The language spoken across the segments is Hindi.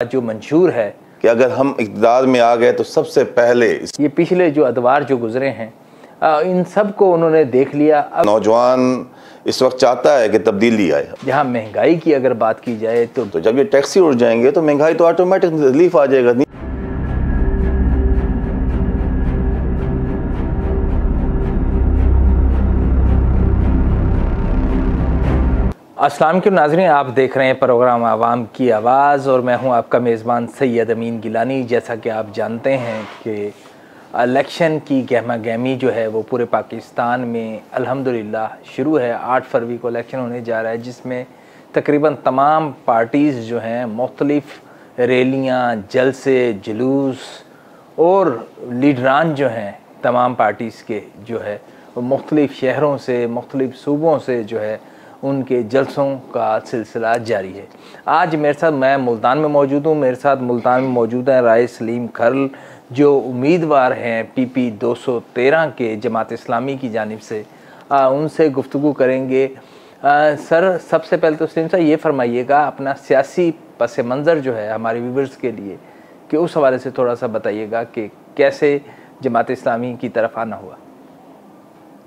जो मंशूर है कि अगर हम इक़्तिदार में आ गए तो सबसे पहले ये पिछले जो अदवार जो गुजरे हैं इन सब को उन्होंने देख लिया। अब नौजवान इस वक्त चाहता है कि तब्दीली आए। जहाँ महंगाई की अगर बात की जाए तो जब ये टैक्सी उड़ जाएंगे तो महंगाई तो ऑटोमेटिक रिलीफ आ जाएगा। अस्सलाम वालेकुम नाज़रीन, आप देख रहे हैं प्रोग्राम आवाम की आवाज़ और मैं हूं आपका मेज़बान सैयद अमीन गिलानी। जैसा कि आप जानते हैं कि इलेक्शन की गहमा गहमी जो है वो पूरे पाकिस्तान में अल्हम्दुलिल्लाह शुरू है। 8 फरवरी को इलेक्शन होने जा रहा है, जिसमें तकरीबन तमाम पार्टीज़ जो हैं मुख्तलिफ़ रैलियाँ, जलसे, जुलूस और लीडरान जो हैं तमाम पार्टीज़ के जो है वो मुख्तलिफ़ शहरों से, मुख्तलिफ़ सूबों से जो है उनके जलसों का सिलसिला जारी है। आज मेरे साथ, मैं मुल्तान में मौजूद हूँ, मेरे साथ मुल्तान में मौजूद हैं राय सलीम खरल जो उम्मीदवार हैं PP 213 के जमात इस्लामी की जानिब से। उनसे गुफ्तगू करेंगे। सर, सबसे पहले तो सलीम साहब ये फरमाइएगा अपना सियासी पस मंज़र जो है हमारे व्यूवर्स के लिए, कि उस हवाले से थोड़ा सा बताइएगा कि कैसे जमात इस्लामी की तरफ आना हुआ।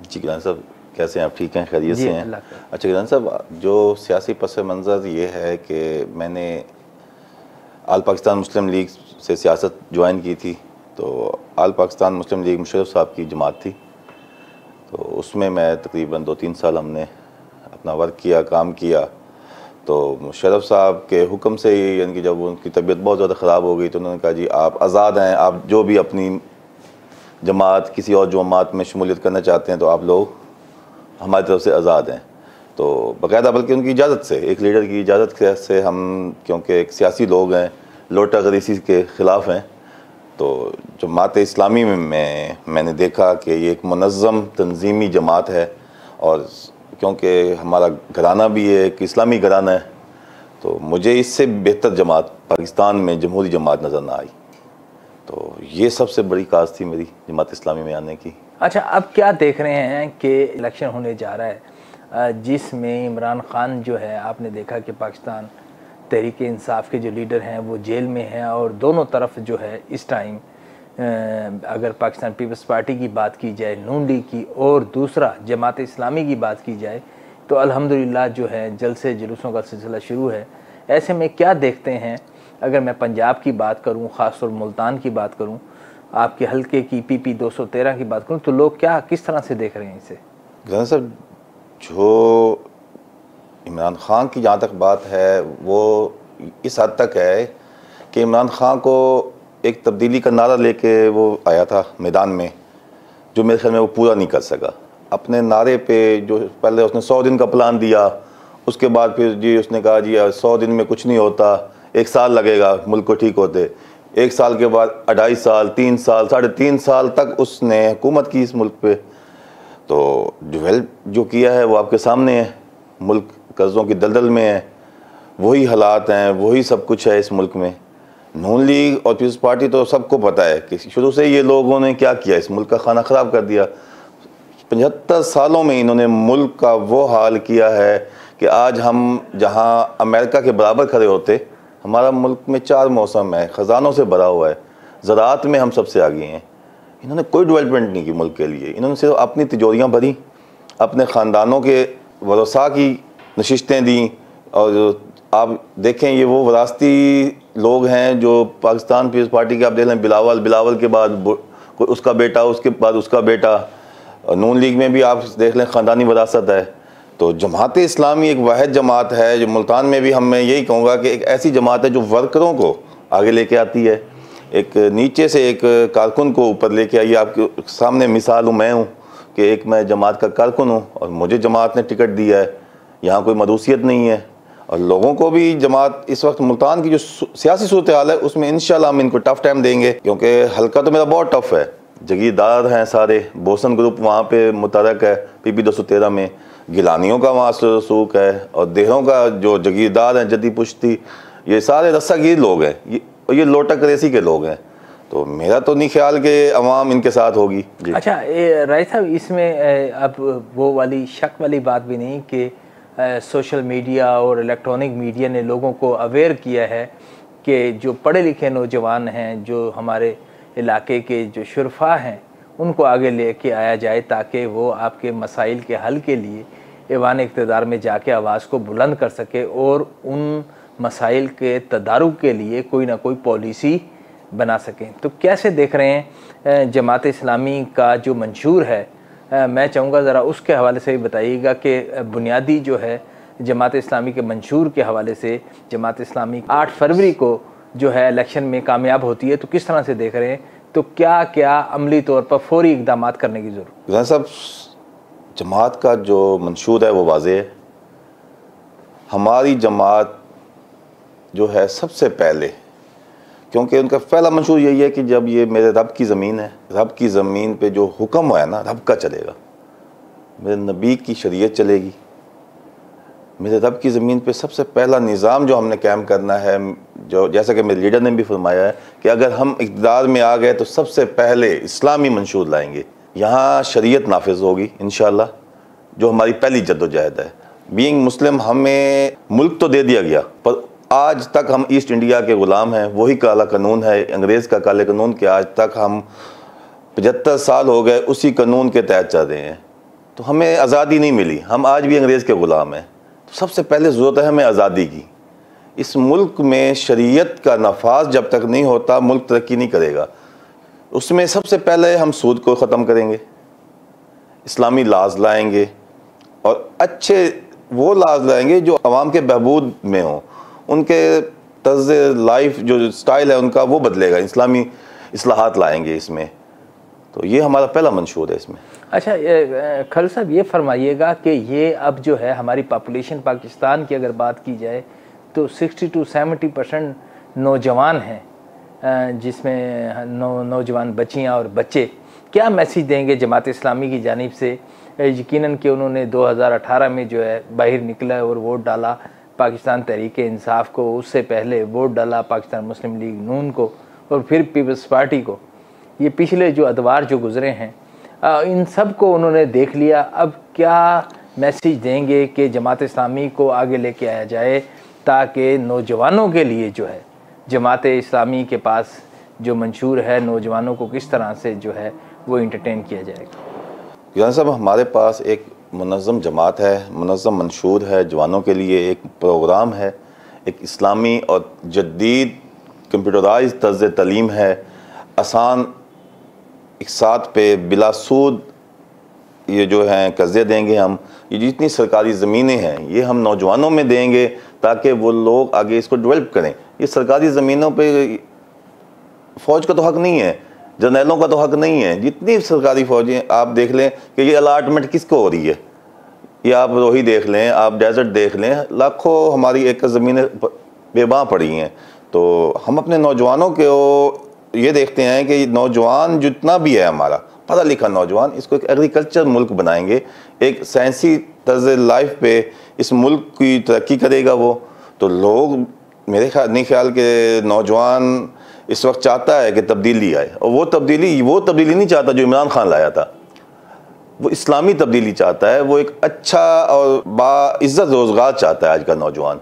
जी गिलानी साहब, कैसे हैं आप? ठीक हैं, खैरियत से हैं? अच्छा गिलानी साहब, जो सियासी पस मंज़र ये है कि मैंने आल पाकिस्तान मुस्लिम लीग से सियासत ज्वाइन की थी। तो आल पाकिस्तान मुस्लिम लीग मुशर्रफ साहब की जमात थी, तो उसमें मैं तकरीबन 2-3 साल हमने अपना वर्क किया, काम किया। तो मुशर्रफ साहब के हुक्म से ही, यानी कि जब उनकी तबीयत बहुत ज़्यादा ख़राब हो गई तो उन्होंने कहा जी आप आज़ाद हैं, आप जो भी अपनी जमात किसी और जमात में शमूलियत करना चाहते हैं तो आप लोग हमारी तरफ से आज़ाद हैं। तो बाकायदा बल्कि उनकी इजाज़त से, एक लीडर की इजाज़त से हम, क्योंकि एक सियासी लोग हैं, लोटा गरीसी के ख़िलाफ़ हैं, तो जमात इस्लामी में मैंने देखा कि ये एक मुनज़्ज़म तंज़ीमी जमात है और क्योंकि हमारा घराना भी एक इस्लामी घराना है, तो मुझे इससे बेहतर जमात पाकिस्तान में जमहूरी जमात नज़र ना आई। तो ये सबसे बड़ी काज थी मेरी जमात इस्लामी में आने की। अच्छा, अब क्या देख रहे हैं कि इलेक्शन होने जा रहा है जिसमें इमरान खान जो है, आपने देखा कि पाकिस्तान तहरीक इंसाफ के जो लीडर हैं वो जेल में हैं और दोनों तरफ जो है इस टाइम अगर पाकिस्तान पीपल्स पार्टी की बात की जाए, नून लीग की, और दूसरा जमात इस्लामी की बात की जाए तो अल्हम्दुलिल्लाह जो है जलसे जुलूसों का सिलसिला शुरू है। ऐसे में क्या देखते हैं, अगर मैं पंजाब की बात करूं, ख़ासतौर मुल्तान की बात करूं, आपके हल्के की PP 213 की बात करूं, तो लोग क्या किस तरह से देख रहे हैं इसे? गिलानी साहब, जो इमरान खान की जहाँ तक बात है वो इस हद तक है कि इमरान खान को एक तब्दीली का नारा लेके वो आया था मैदान में, जो मेरे ख्याल में वो पूरा नहीं कर सका। अपने नारे पे जो पहले उसने 100 दिन का प्लान दिया, उसके बाद फिर जी उसने कहा जी 100 दिन में कुछ नहीं होता, 1 साल लगेगा मुल्क को ठीक होते। 1 साल के बाद 2.5 साल, 3 साल, 3.5 साल तक उसने हुकूमत की इस मुल्क पे। तो डेवलप जो किया है वो आपके सामने है, मुल्क कर्ज़ों की दलदल में है, वही हालात हैं, वही सब कुछ है इस मुल्क में। नून लीग और पीपल्स पार्टी तो सबको पता है कि शुरू से ये लोगों ने क्या किया, इस मुल्क का खाना ख़राब कर दिया। 75 सालों में इन्होंने मुल्क का वो हाल किया है कि आज हम जहाँ अमेरिका के बराबर खड़े होते, हमारा मुल्क में 4 मौसम है, ख़जानों से भरा हुआ है, ज़राअत में हम सबसे आगे हैं। इन्होंने कोई डेवलपमेंट नहीं की मुल्क के लिए, इन्होंने सिर्फ अपनी तिजोरियाँ भरी, अपने ख़ानदानों के वरसा की नशिस्तें दी। और आप देखें ये वो वरासती लोग हैं जो पाकिस्तान पीपल्स पार्टी के, आप देख लें बिलावल के बाद उसका बेटा, उसके बाद उसका बेटा, नून लीग में भी आप देख लें ख़ानदानी वरासत है। तो जमात इस्लामी एक वाहिद जमात है जो मुल्तान में भी, हम मैं यही कहूँगा कि एक ऐसी जमात है जो वर्करों को आगे लेके आती है, एक नीचे से एक कारकुन को ऊपर लेके आई। आपके सामने मिसाल हूँ, मैं हूँ कि एक मैं जमात का कारकुन हूँ और मुझे जमात ने टिकट दिया है, यहाँ कोई मरूसियत नहीं है। और लोगों को भी जमात इस वक्त मुल्तान की जो सियासी सूरत हाल है उसमें इंशाल्लाह हम इनको टफ़ टाइम देंगे, क्योंकि हल्का तो मेरा बहुत टफ़ है, जगीरदार हैं सारे, बोसन ग्रुप वहाँ पे मुतरक है PP 213 में, गिलानियों का वहाँ रसूख है और देहरों का जो जगीरदार हैं, जद्दी पुश्ती, ये सारे रस्सागीर लोग हैं, ये लोटक रेसी के लोग हैं। तो मेरा तो नहीं ख्याल कि अवाम इनके साथ होगी। अच्छा राय साहब, इसमें अब वो वाली शक वाली बात भी नहीं कि सोशल मीडिया और इलेक्ट्रॉनिक मीडिया ने लोगों को अवेयर किया है कि जो पढ़े लिखे नौजवान हैं, जो हमारे इलाके के जो शुरफा हैं, उनको आगे लेके आया जाए ताकि वो आपके मसाइल के हल के लिए ऐवान इक़्तिदार में जाके आवाज़ को बुलंद कर सके और उन मसाइल के तदारुक के लिए कोई ना कोई पॉलिसी बना सकें। तो कैसे देख रहे हैं जमात इस्लामी का जो मंशूर है, मैं चाहूँगा ज़रा उसके हवाले से भी बताइएगा कि बुनियादी जो है जमात इस्लामी के मंशूर के हवाले से, जमात इस्लामी 8 फरवरी को जो है इलेक्शन में कामयाब होती है तो किस तरह से देख रहे हैं, तो क्या क्या अमली तौर पर फौरी इक़दामात करने की ज़रूरत है? साहब, जमात का जो मंशूर है वो वाज़ेह है। हमारी जमात जो है सबसे पहले, क्योंकि उनका पहला मंशूर यही है कि जब ये मेरे रब की ज़मीन है, रब की ज़मीन पे जो हुक्म है ना रब का चलेगा, मेरे नबी की शरीयत चलेगी। मेरे रब की ज़मीन पे सबसे पहला निज़ाम जो हमने कायम करना है, जो जैसा कि मेरे लीडर ने भी फरमाया है कि अगर हम इक़्तिदार में आ गए तो सबसे पहले इस्लामी मंशूर लाएंगे, यहाँ शरीयत नाफिज होगी इंशाअल्लाह, जो हमारी पहली जद्दोजहद है। बीइंग मुस्लिम हमें मुल्क तो दे दिया गया, पर आज तक हम ईस्ट इंडिया के ग़ुलाम हैं। वही काला कानून है, अंग्रेज़ का काले कानून, के आज तक हम 75 साल हो गए उसी कानून के तहत चल रहे हैं, तो हमें आज़ादी नहीं मिली, हम आज भी अंग्रेज़ के ग़ुलाम हैं। तो सबसे पहले ज़रूरत है हमें आज़ादी की। इस मुल्क में शरीयत का नफाज जब तक नहीं होता मुल्क तरक्की नहीं करेगा। उसमें सबसे पहले हम सूद को ख़त्म करेंगे, इस्लामी लाज लाएंगे और अच्छे वो लाज लाएंगे जो आवाम के बहबूद में हो, उनके तर्ज़ लाइफ जो स्टाइल है उनका वो बदलेगा, इस्लामी इस्लाहात लाएंगे इसमें। तो ये हमारा पहला मंशूर है इसमें। अच्छा खल साहब, ये फरमाइएगा कि ये अब जो है हमारी पॉपुलेशन पाकिस्तान की अगर बात की जाए तो 60 to 70% नौजवान हैं, जिसमें नौजवान बच्चियाँ और बच्चे। क्या मैसेज देंगे जमात इस्लामी की जानिब से? यकीनन कि उन्होंने 2018 में जो है बाहर निकला और वोट डाला पाकिस्तान तहरीक इंसाफ को, उससे पहले वोट डाला पाकिस्तान मुस्लिम लीग नून को और फिर पीपल्स पार्टी को। ये पिछले जो अदवार जो गुज़रे हैं इन सब को उन्होंने देख लिया। अब क्या मैसेज देंगे कि जमात इस्लामी को आगे लेके आया जाए ताकि नौजवानों के लिए जो है जमात इस्लामी के पास जो मंशूर है, नौजवानों को किस तरह से जो है वो इंटरटेन किया जाएगा? गिलानी साहब, हमारे पास एक मुनज़्ज़म जमात है, मुनज़्ज़म मंशूर है, जवानों के लिए एक प्रोग्राम है, एक इस्लामी और जदीद कंप्यूटराइज तर्ज़ तलीम है, आसान इक़्तिसाद पे बिला सूद ये जो हैं कर्ज़े देंगे हम। ये जितनी सरकारी ज़मीनें हैं ये हम नौजवानों में देंगे ताकि वो लोग आगे इसको डेवलप करें। ये सरकारी ज़मीनों पे फ़ौज का तो हक़ नहीं है, जर्नैलों का तो हक़ नहीं है। जितनी सरकारी फ़ौजें आप देख लें कि ये अलाटमेंट किसको हो रही है, ये आप रोही देख लें, आप डेजर्ट देख लें, लाखों हमारी एकड़ ज़मीनें बेबां पड़ी हैं। तो हम अपने नौजवानों को ये देखते हैं कि नौजवान जितना भी है हमारा पढ़ा लिखा नौजवान, इसको एक एग्रीकल्चर मुल्क बनाएंगे, एक साइंसी तर्ज़ लाइफ पे इस मुल्क की तरक्की करेगा वो। तो लोग मेरे ख्याल के नौजवान इस वक्त चाहता है कि तब्दीली आए, और वो तब्दीली नहीं चाहता जो इमरान खान लाया था, वो इस्लामी तब्दीली चाहता है, वो एक अच्छा और बाइज़्ज़त रोज़गार चाहता है आज का नौजवान।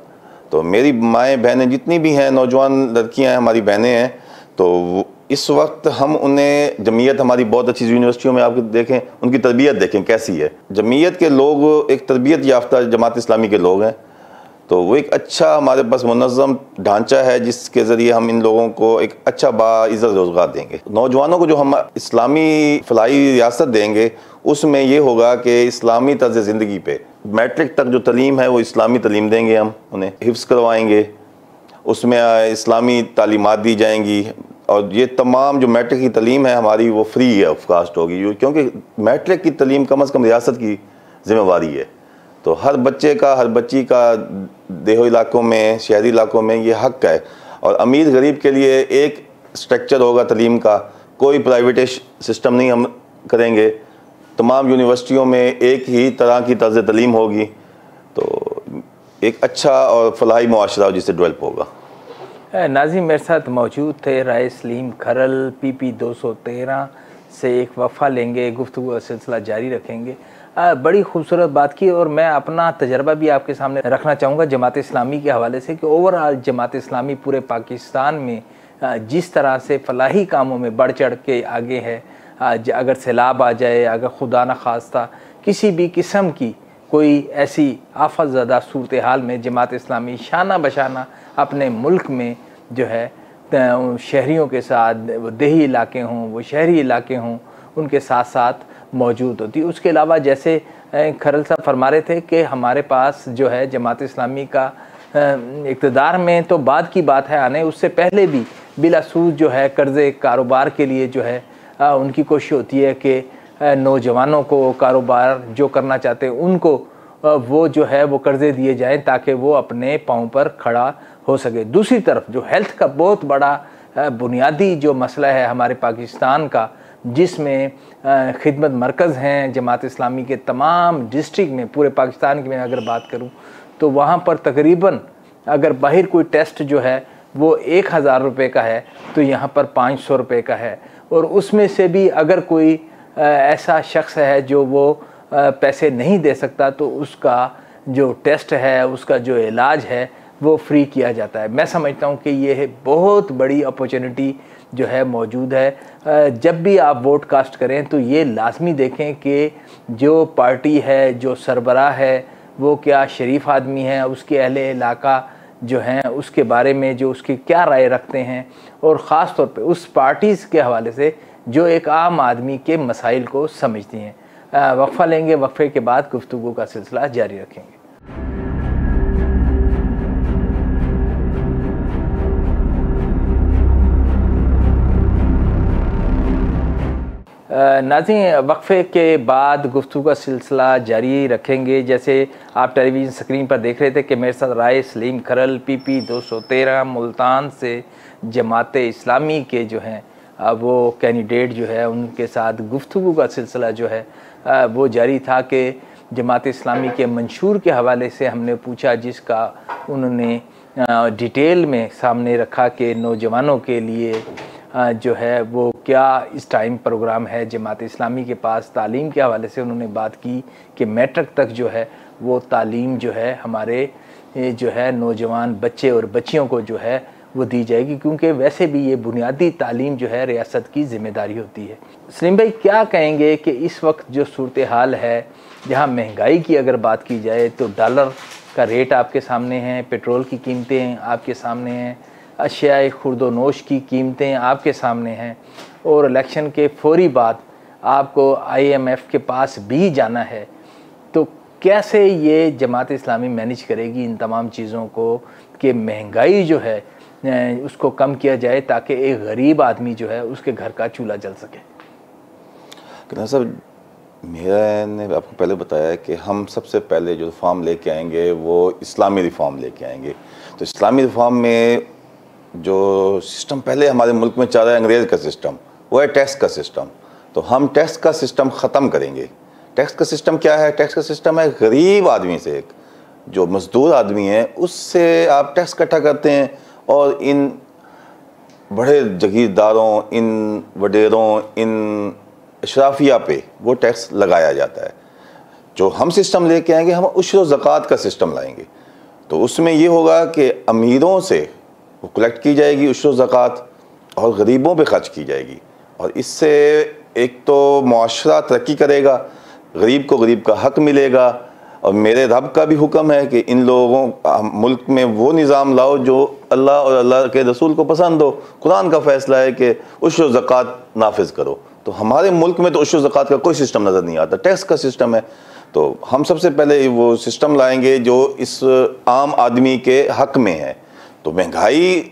तो मेरी माएँ बहनें जितनी भी हैं, नौजवान लड़कियाँ हैं, हमारी बहनें हैं, तो इस वक्त हम उन्हें, जमीयत हमारी बहुत अच्छी यूनिवर्सिटियों में आप देखें, उनकी तरबियत देखें कैसी है। जमीयत के लोग एक तरबियत याफ्ता जमात इस्लामी के लोग हैं, तो वो एक अच्छा हमारे पास मुनज़्ज़म ढांचा है जिसके ज़रिए हम इन लोगों को एक अच्छा बाइज़्ज़त रोज़गार देंगे। नौजवानों को जो हम इस्लामी फलाही रियासत देंगे उसमें ये होगा कि इस्लामी तर्ज़ ज़िंदगी पे मैट्रिक तक जो तलीम है वो इस्लामी तलीम देंगे, हम उन्हें हिफ्ज़ करवाएंगे, उसमें इस्लामी तालीमात दी जाएंगी। और ये तमाम जो मैट्रिक की तलीम है हमारी वो फ्री है, ऑफ कास्ट होगी, क्योंकि मैट्रिक की तलीम कम अज़ कम रियासत की ज़िम्मेवारी है। तो हर बच्चे का, हर बच्ची का देहाती इलाकों में, शहरी इलाकों में ये हक़ है। और अमीर गरीब के लिए एक स्ट्रक्चर होगा तलीम का, कोई प्राइवेट सिस्टम नहीं हम करेंगे, तमाम यूनिवर्सिटियों में एक ही तरह की तर्ज़ तलीम होगी। तो एक अच्छा और फलाही मुआशरा जिससे डेवलप होगा। नाज़िम मेरे साथ मौजूद थे राय सलीम खरल, PP 213 से एक वफ़ा लेंगे, गुफ्तगू का सिलसिला जारी रखेंगे। बड़ी खूबसूरत बात की और मैं अपना तजर्बा भी आपके सामने रखना चाहूँगा जमात इस्लामी के हवाले से कि ओवरऑल जमात इस्लामी पूरे पाकिस्तान में जिस तरह से फलाही कामों में बढ़ चढ़ के आगे है। अगर सैलाब आ जाए, अगर खुदा न खास्ता किसी भी किस्म की कोई ऐसी आफत ज़दा सूरत हाल में जमात इस्लामी शाना बशाना अपने मुल्क में जो है शहरियों के साथ, वो देही इलाके हों, वो शहरी इलाके हों, उनके साथ साथ मौजूद होती है। उसके अलावा जैसे खरल साहब फरमा रहे थे कि हमारे पास जो है जमात इस्लामी का इक़्तिदार में तो बाद की बात है आने, उससे पहले भी बिलासूद जो है कर्ज़े कारोबार के लिए जो है उनकी कोशिश होती है कि नौजवानों को कारोबार जो करना चाहते हैं उनको वो जो है वो कर्ज़े दिए जाएं ताकि वो अपने पाँव पर खड़ा हो सके। दूसरी तरफ जो हेल्थ का बहुत बड़ा बुनियादी जो मसला है हमारे पाकिस्तान का, जिसमें खिदमत मरकज़ हैं जमात इस्लामी के तमाम डिस्ट्रिक्ट में, पूरे पाकिस्तान की मैं अगर बात करूं तो वहाँ पर तकरीबन अगर बाहर कोई टेस्ट जो है वो 1000 रुपये का है तो यहाँ पर 500 रुपये का है। और उसमें से भी अगर कोई ऐसा शख्स है जो वो पैसे नहीं दे सकता तो उसका जो टेस्ट है, उसका जो इलाज है वो फ्री किया जाता है। मैं समझता हूँ कि ये बहुत बड़ी अपॉर्चुनिटी जो है मौजूद है। जब भी आप वोट कास्ट करें तो ये लाजमी देखें कि जो पार्टी है, जो सरबराह है, वो क्या शरीफ आदमी है, उसके अहले इलाका जो हैं उसके बारे में जो उसकी क्या राय रखते हैं, और ख़ास तौर पे उस पार्टीज़ के हवाले से जो एक आम आदमी के मसाइल को समझती हैं। वक्फ़ा लेंगे, वक्फ़े के बाद गुफ्तगू का सिलसिला जारी रखेंगे। नाज़रीन, वक्फ़े के बाद गुफ्तगू का सिलसिला जारी रखेंगे। जैसे आप टेलीविज़न स्क्रीन पर देख रहे थे कि मेरे साथ राय सलीम खरल PP 213 मुल्तान से जमात इस्लामी के जो हैं वो कैंडिडेट जो है उनके साथ गुफ्तगू का सिलसिला जो है वो जारी था कि जमात इस्लामी के मंशूर के हवाले से हमने पूछा, जिसका उन्होंने डिटेल में सामने रखा कि नौजवानों के लिए जो है वो क्या इस टाइम प्रोग्राम है जमात इस्लामी के पास। तालीम के हवाले से उन्होंने बात की कि मैट्रिक तक जो है वो तालीम जो है हमारे जो है नौजवान बच्चे और बच्चियों को जो है वो दी जाएगी, क्योंकि वैसे भी ये बुनियादी तालीम जो है रियासत की ज़िम्मेदारी होती है। सलीम भाई, क्या कहेंगे कि इस वक्त जो सूरत हाल है, जहाँ महंगाई की अगर बात की जाए तो डॉलर का रेट आपके सामने है, पेट्रोल की कीमतें आपके सामने हैं, अशियाए खुर्दोनोश की कीमतें आपके सामने हैं, और इलेक्शन के फौरी बाद आपको IMF के पास भी जाना है, तो कैसे ये जमात इस्लामी मैनेज करेगी इन तमाम चीज़ों को कि महंगाई जो है उसको कम किया जाए ताकि एक गरीब आदमी जो है उसके घर का चूल्हा जल सके। सर, मैंने आपको पहले बताया कि हम सबसे पहले जो रिफॉर्म लेके आएंगे वो इस्लामी रिफॉर्म लेके आएंगे। तो इस्लामी रिफॉर्म में जो सिस्टम पहले हमारे मुल्क में चल रहा है अंग्रेज़ का सिस्टम, वो है टैक्स का सिस्टम। तो हम टैक्स का सिस्टम ख़त्म करेंगे। टैक्स का सिस्टम क्या है? टैक्स का सिस्टम है गरीब आदमी से, एक जो मज़दूर आदमी है उससे आप टैक्स इकट्ठा करते हैं, और इन बड़े जगीरदारों, इन वडेरों, इन अशराफिया पे वो टैक्स लगाया जाता है। जो हम सिस्टम लेके आएंगे, हम उश्र ज़कात का सिस्टम लाएंगे। तो उसमें ये होगा कि अमीरों से वो कलेक्ट की जाएगी उश्र ज़कात, और गरीबों पे खर्च की जाएगी। और इससे एक तो मुआशरा तरक्की करेगा, गरीब को गरीब का हक मिलेगा। और मेरे रब का भी हुक्म है कि इन लोगों मुल्क में वो निज़ाम लाओ जो अल्लाह और अल्लाह के रसूल को पसंद हो। कुरान का फ़ैसला है कि उश्र ज़कात नाफिज करो। तो हमारे मुल्क में तो उश्र ज़कात का कोई सिस्टम नज़र नहीं आता, टैक्स का सिस्टम है। तो हम सबसे पहले वो सिस्टम लाएंगे जो इस आम आदमी के हक में है। तो महंगाई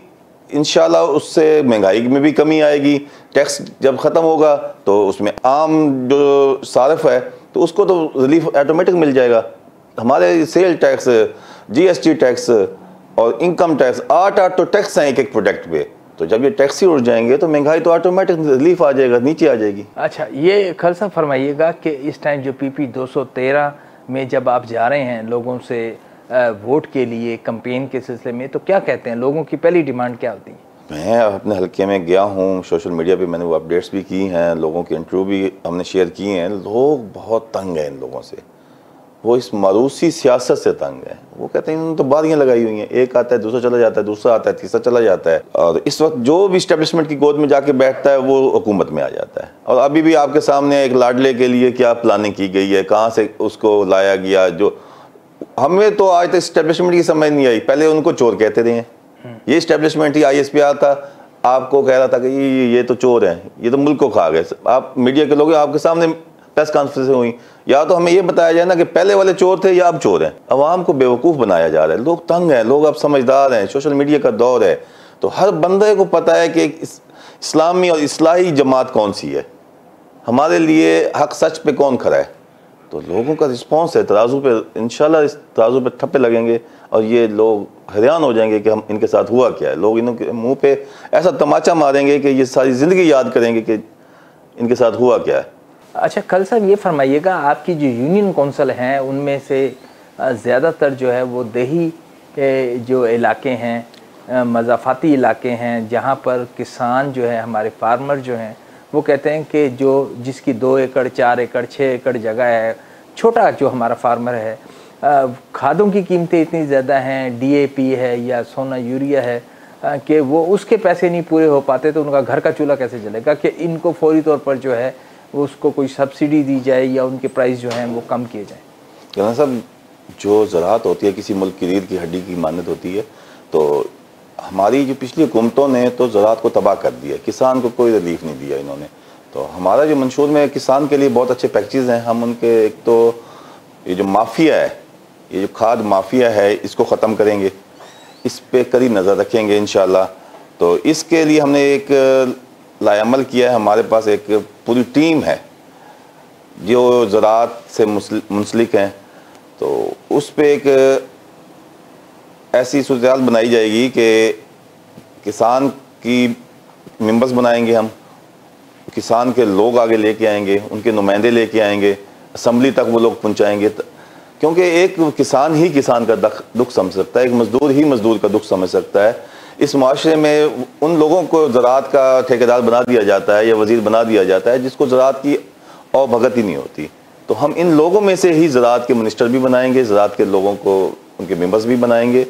इंशाल्लाह, उससे महंगाई में भी कमी आएगी। टैक्स जब ख़त्म होगा तो उसमें आम जो सारफ है तो उसको तो रिलीफ ऑटोमेटिक मिल जाएगा। हमारे सेल टैक्स, GST टैक्स और इनकम टैक्स, 8 तो टैक्स हैं एक प्रोडक्ट पे। तो जब ये टैक्स ही उड़ जाएंगे तो महंगाई तो ऑटोमेटिक रिलीफ आ जाएगा, नीचे आ जाएगी। अच्छा, ये खलसा फरमाइएगा कि इस टाइम जो PP 213 में जब आप जा रहे हैं लोगों से वोट के लिए कैंपेन के सिलसिले में, तो क्या कहते हैं लोगों की पहली डिमांड क्या होती है? मैं अपने हलके में गया हूँ, सोशल मीडिया पे मैंने वो अपडेट्स भी की हैं, लोगों के इंटरव्यू भी हमने शेयर किए हैं। लोग बहुत तंग हैं इन लोगों से, वो इस मारूसी सियासत से तंग है। वो कहते हैं इन्होंने तो बारियां लगाई हुई हैं, एक आता है दूसरा चला जाता है, दूसरा आता है तीसरा चला जाता है, और इस वक्त जो भी इस्टेब्लिशमेंट की गोद में जाके बैठता है वो हुकूमत में आ जाता है। और अभी भी आपके सामने एक लाडले के लिए क्या प्लानिंग की गई है, कहाँ से उसको लाया गया, जो हमें तो आज तक इस्टेब्लिशमेंट की समझ नहीं आई। पहले उनको चोर कहते रहे हैं, ये इस्टेब्लिशमेंट ही ISP आता आपको कह रहा था कि ये तो चोर हैं, ये तो मुल्क को खा गए। आप मीडिया के लोग आपके सामने प्रेस कॉन्फ्रेंस हुई, या तो हमें ये बताया जाए ना कि पहले वाले चोर थे या अब चोर हैं। अवाम को बेवकूफ़ बनाया जा रहा है, लोग तंग हैं, लोग अब समझदार हैं, सोशल मीडिया का दौर है, तो हर बंदे को पता है कि इस्लामी और इस्लाही जमात कौन सी है, हमारे लिए हक सच पे कौन खड़ा है। तो लोगों का रिस्पॉन्स है, तराजू पे इंशाल्लाह इस तराजू पे ठप्पे लगेंगे और ये लोग हैरान हो जाएंगे कि हम इनके साथ हुआ क्या है। लोग इनके मुंह पे ऐसा तमाचा मारेंगे कि ये सारी ज़िंदगी याद करेंगे कि इनके साथ हुआ क्या है। अच्छा कल साहब ये फरमाइएगा, आपकी जो यूनियन कौंसिल हैं उनमें से ज़्यादातर जो है वो देही जो इलाके हैं, मज़ाफ़ाती इलाके हैं, जहाँ पर किसान जो है, हमारे फार्मर जो हैं, वो कहते हैं कि जो जिसकी 2 एकड़ 4 एकड़ 6 एकड़ जगह है, छोटा जो हमारा फार्मर है, खादों की कीमतें इतनी ज़्यादा हैं, DAP है या सोना यूरिया है, कि वो उसके पैसे नहीं पूरे हो पाते, तो उनका घर का चूल्हा कैसे चलेगा। कि इनको फौरी तौर पर जो है उसको कोई सब्सिडी दी जाए या उनके प्राइस जो हैं वो कम किए जाएँ। कहना साहब, जो ज़राअत होती है किसी मुल्क की रीढ़ की हड्डी की मानत होती है, तो हमारी जो पिछली हुकूमतों ने तो ज़राअत को तबाह कर दिया, किसान को कोई रिलीफ नहीं दिया इन्होंने। तो हमारा जो मंशूर में किसान के लिए बहुत अच्छे पैकेजेस हैं, हम उनके एक तो ये जो माफिया है, ये जो खाद माफिया है, इसको ख़त्म करेंगे, इस पे कड़ी नज़र रखेंगे इंशाल्लाह। तो इसके लिए हमने एक लाएअमल किया है, हमारे पास एक पूरी टीम है जो ज़राअत से मुंसलिक हैं। तो उस पे एक ऐसी सूरत बनाई जाएगी कि किसान की मेंबर्स बनाएंगे हम, किसान के लोग आगे लेके आएंगे, उनके नुमाइंदे लेके आएंगे, असम्बली तक वो लोग पहुंचाएंगे। क्योंकि एक किसान ही किसान का दुख समझ सकता है, एक मजदूर ही मजदूर का दुख समझ सकता है। इस माशरे में उन लोगों को ज़राअत का ठेकेदार बना दिया जाता है या वज़ीर बना दिया जाता है जिसको ज़राअत की और भगत ही नहीं होती। तो हम इन लोगों में से ही ज़राअत के मिनिस्टर भी बनाएंगे, ज़राअत के लोगों को उनके मेंबर्स भी बनाएंगे।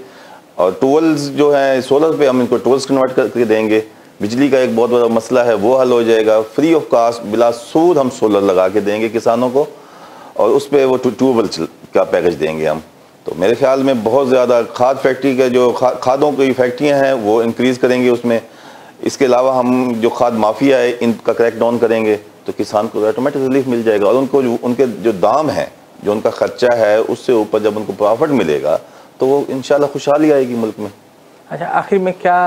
और टूल्स जो हैं सोलर पे हम इनको टूल्स कन्वर्ट करके देंगे। बिजली का एक बहुत बड़ा मसला है, वो हल हो जाएगा। फ्री ऑफ कास्ट बिला सूद हम सोलर लगा के देंगे किसानों को, और उस पर वो ट्यूबवेल का पैकेज देंगे हम। तो मेरे ख्याल में बहुत ज़्यादा खाद फैक्ट्री के जो खादों की फैक्ट्रियाँ हैं वो इंक्रीज़ करेंगे उसमें। इसके अलावा हम जो खाद माफिया है इनका क्रैक डाउन करेंगे, तो किसान को ऑटोमेटिक रिलीफ मिल जाएगा। और उनको उनके जो दाम है, जो उनका खर्चा है, उससे ऊपर जब उनको प्रॉफिट मिलेगा तो वो इंशाल्लाह खुशहाली आएगी मुल्क में। अच्छा, आखिर में क्या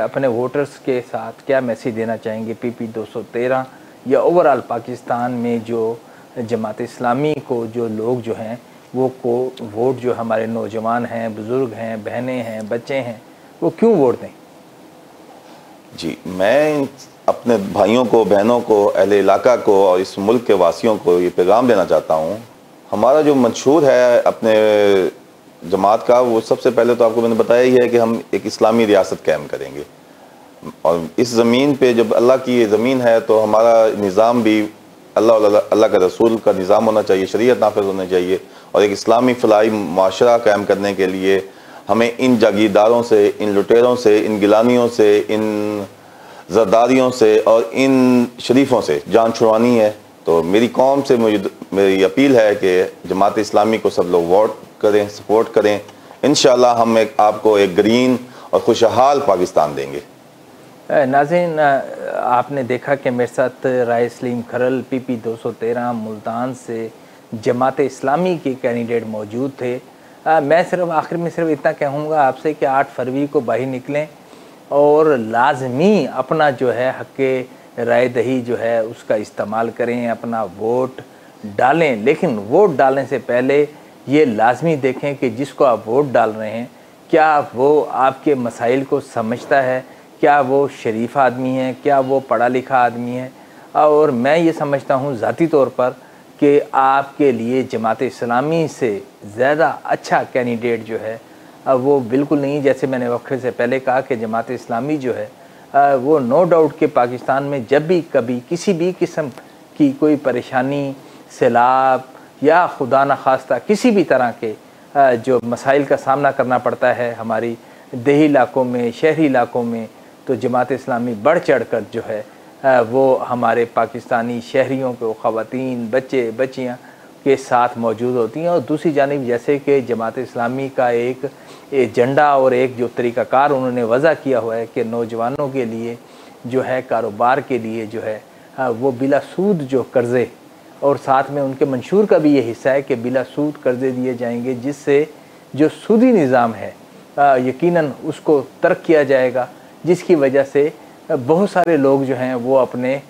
अपने वोटर्स के साथ क्या मैसेज देना चाहेंगे PP 213 या ओवरऑल पाकिस्तान में जो जमात इस्लामी को जो लोग जो हैं वो को वोट, जो हमारे नौजवान हैं, बुज़ुर्ग हैं, बहनें हैं, बच्चे हैं, वो क्यों वोट दें? जी, मैं अपने भाइयों को, बहनों को, अहले इलाका को और इस मुल्क के वासियों को ये पैगाम देना चाहता हूँ। हमारा जो मंशूर है अपने जमात का, वो सबसे पहले तो आपको मैंने बताया ही है कि हम एक इस्लामी रियासत कायम करेंगे। और इस ज़मीन पे जब अल्लाह की ये ज़मीन है तो हमारा निज़ाम भी अल्लाह का रसूल का निज़ाम होना चाहिए, शरीयत नाफिज होना चाहिए। और एक इस्लामी फलाही माशरा कायम करने के लिए हमें इन जागीरदारों से, इन लुटेरों से, इन गिलानियों से, इन ज़रदारियों से और इन शरीफों से जान छुड़वानी है। तो मेरी कौम से मेरी अपील है कि जमात इस्लामी को सब लोग वोट करें, सपोर्ट करें। इंशाल्लाह हम आपको एक ग्रीन और खुशहाल पाकिस्तान देंगे। नाज़रीन, आपने देखा कि मेरे साथ राय सलीम खरल PP 213 मुल्तान से जमात इस्लामी के कैंडिडेट मौजूद थे। मैं सिर्फ आखिर में सिर्फ इतना कहूँगा आपसे कि 8 फरवरी को बाहर निकलें और लाजमी अपना जो है हक़ राय दही जो है उसका इस्तेमाल करें, अपना वोट डालें। लेकिन वोट डालने से पहले ये लाजमी देखें कि जिसको आप वोट डाल रहे हैं क्या वो आपके मसाइल को समझता है, क्या वो शरीफ आदमी है, क्या वो पढ़ा लिखा आदमी है। और मैं ये समझता हूँ ज़ाती तौर पर कि आपके लिए जमात इस्लामी से ज़्यादा अच्छा कैंडिडेट जो है वो बिल्कुल नहीं। जैसे मैंने वक्त से पहले कहा कि जमात इस्लामी जो है वो नो डाउट कि पाकिस्तान में जब भी कभी किसी भी किस्म की कोई परेशानी, सैलाब या खुदा न खास्ता किसी भी तरह के जो मसाइल का सामना करना पड़ता है हमारी देही इलाकों में, शहरी इलाकों में, तो जमात इस्लामी बढ़ चढ़ कर जो है वो हमारे पाकिस्तानी शहरियों को, ख़वातीन, बच्चे बच्चियाँ के साथ मौजूद होती हैं। और दूसरी जानिब जैसे कि जमात इस्लामी का एक एजेंडा और एक जो तरीक़ाकार उन्होंने वज़ा किया हुआ है कि नौजवानों के लिए जो है, कारोबार के लिए जो है वो बिला सूद जो कर्ज़े, और साथ में उनके मंशूर का भी ये हिस्सा है कि बिला सूद कर्ज़े दिए जाएंगे, जिससे जो सूदी निज़ाम है यकीनन उसको तर्क किया जाएगा, जिसकी वजह से बहुत सारे लोग जो हैं वो अपने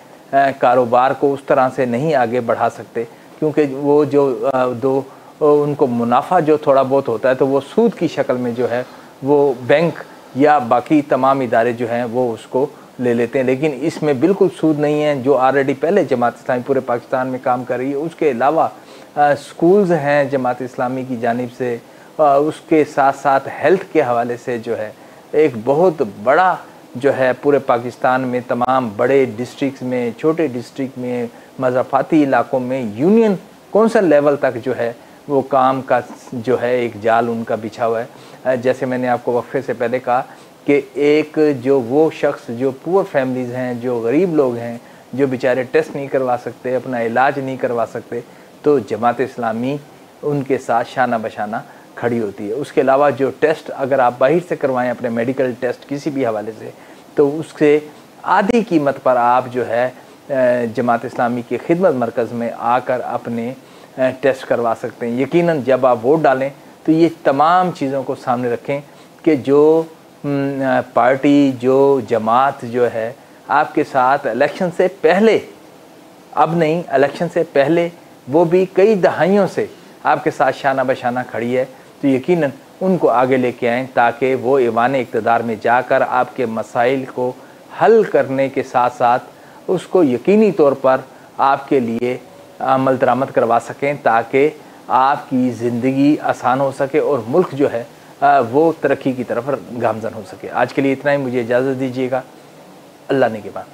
कारोबार को उस तरह से नहीं आगे बढ़ा सकते, क्योंकि वो जो उनको मुनाफा जो थोड़ा बहुत होता है तो वो सूद की शक्ल में जो है वो बैंक या बाकी तमाम इदारे जो हैं वो उसको ले लेते हैं। लेकिन इसमें बिल्कुल सूद नहीं है। जो ऑलरेडी पहले जमात इस्लामी पूरे पाकिस्तान में काम कर रही है, उसके अलावा स्कूल्स हैं जमात इस्लामी की जानिब से, उसके साथ साथ हेल्थ के हवाले से जो है एक बहुत बड़ा जो है पूरे पाकिस्तान में तमाम बड़े डिस्ट्रिक्ट्स में, छोटे डिस्ट्रिक्ट में, मज़ाफ़ाती इलाकों में, यूनियन कौंसल लेवल तक जो है वो काम का जो है एक जाल उनका बिछा हुआ है। जैसे मैंने आपको वक्फे से पहले कहा कि एक जो वो शख्स जो पुअर फैमिलीज़ हैं, जो गरीब लोग हैं, जो बेचारे टेस्ट नहीं करवा सकते, अपना इलाज नहीं करवा सकते, तो जमात इस्लामी उनके साथ शाना बशाना खड़ी होती है। उसके अलावा जो टेस्ट अगर आप बाहर से करवाएं, अपने मेडिकल टेस्ट किसी भी हवाले से, तो उससे आधी कीमत पर आप जो है जमात इस्लामी के खिदमत मरकज़ में आकर अपने टेस्ट करवा सकते हैं। यकीनन जब आप वोट डालें तो ये तमाम चीज़ों को सामने रखें कि जो पार्टी, जो जमात जो है आपके साथ इलेक्शन से पहले, अब नहीं इलेक्शन से पहले, वो भी कई दहाइयों से आपके साथ शाना बशाना खड़ी है, तो यकीनन उनको आगे लेके आएँ ताकि वो ईवान इक़्तिदार में जाकर आपके मसाइल को हल करने के साथ साथ उसको यकीनी तौर पर आपके लिए अमल दरामद करवा सकें, ताकि आपकी ज़िंदगी आसान हो सके और मुल्क जो है वो तरक्की की तरफ गामज़न हो सके। आज के लिए इतना ही, मुझे इजाज़त दीजिएगा। अल्लाह ने के बाद।